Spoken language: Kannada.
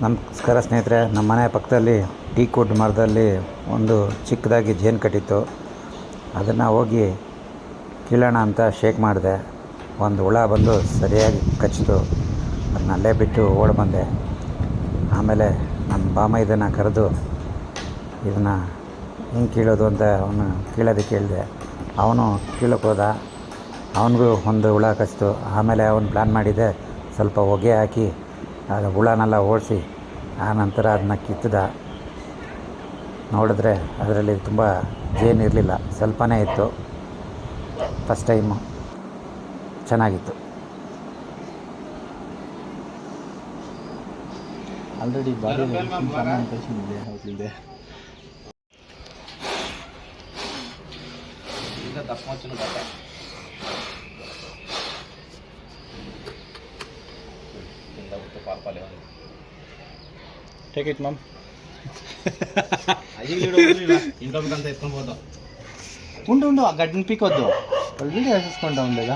ನಮಸ್ಕಾರ ಸ್ನೇಹಿತರೆ, ನಮ್ಮ ಮನೆ ಪಕ್ಕದಲ್ಲಿ ಟೀಕ್ವುಡ್ ಮರದಲ್ಲಿ ಒಂದು ಚಿಕ್ಕದಾಗಿ ಜೇನು ಕಟ್ಟಿತ್ತು. ಅದನ್ನು ಹೋಗಿ ಕೀಳೋಣ ಅಂತ ಶೇಕ್ ಮಾಡಿದೆ. ಒಂದು ಹುಳ ಬಂದು ಸರಿಯಾಗಿ ಕಚ್ಚಿತು. ಅದನ್ನ ಅಲ್ಲೇ ಬಿಟ್ಟು ಓಡಿ ಬಂದೆ. ಆಮೇಲೆ ನಮ್ಮ ಬಾಮ ಇದನ್ನು ಕರೆದು ಇದನ್ನು ಹೆಂಗೆ ಕೀಳೋದು ಅಂತ ಅವನು ಕೀಳೋದಕ್ಕೆ ಹೇಳಿದೆ. ಅವನು ಕೀಳೋಕ್ಕೆ ಹೋದ. ಅವನಿಗೂ ಒಂದು ಹುಳ ಕಚ್ಚಿತು. ಆಮೇಲೆ ಅವನು ಪ್ಲ್ಯಾನ್ ಮಾಡಿದೆ, ಸ್ವಲ್ಪ ಹೊಗೆ ಹಾಕಿ ಅದು ಹುಳನೆಲ್ಲ ಓಡಿಸಿ ಆನಂತರ ಅದನ್ನ ಕಿತ್ತಿದ. ನೋಡಿದ್ರೆ ಅದರಲ್ಲಿ ತುಂಬ ಜೇನಿರಲಿಲ್ಲ, ಸ್ವಲ್ಪನೇ ಇತ್ತು. ಫಸ್ಟ್ ಟೈಮು ಚೆನ್ನಾಗಿತ್ತು. ಆಲ್ರೆಡಿ ಬಾಡಿ ಕಳಿಸಿದ್ದೆ ಹೋಗ್ತಿದ್ದೆ. ಈಗ ದಪ್ಪಮಚ್ಚಲು ಬಾಟ ಟೇಕ್ ಇಟ್ ಮ್ಯಾಮ್. ಇಂಟರ್ವ್ಯೂಕಂತ ಎತ್ಕೊಬೋದು. ಉಂಡು ಆ ಗಡ್ಡನ ಪೀಕೋದು ವಿಡಿಯೋ ಹಾಕಿಸ್ಕೊಂಡು ಅವನಿಗ